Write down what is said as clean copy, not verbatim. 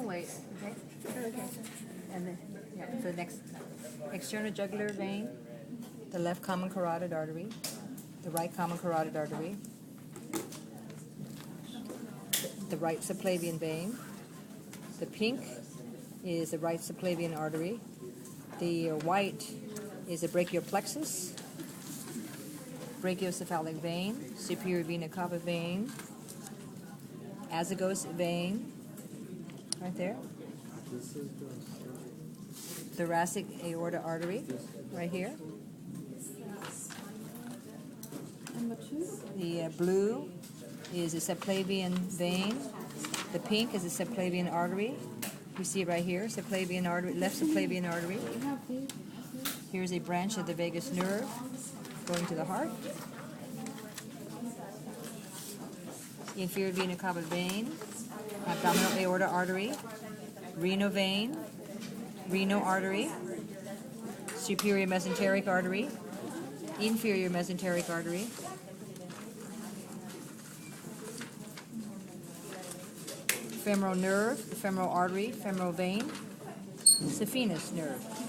can wait. Okay. Okay. And then, yeah. So next, external jugular vein, the left common carotid artery, the right common carotid artery, the right subclavian vein. The pink is the right subclavian artery. The white is the brachial plexus, brachiocephalic vein, superior vena cava vein, azygos vein, right there. Thoracic aorta artery, right here. Number 2. The blue is the subclavian vein. The pink is the subclavian artery. You see it right here, subclavian artery, left subclavian artery. Here's a branch of the vagus nerve going to the heart. Inferior vena cava vein, abdominal aorta artery, renal vein, renal artery, superior mesenteric artery, inferior mesenteric artery, femoral nerve, femoral artery, femoral vein, saphenous nerve.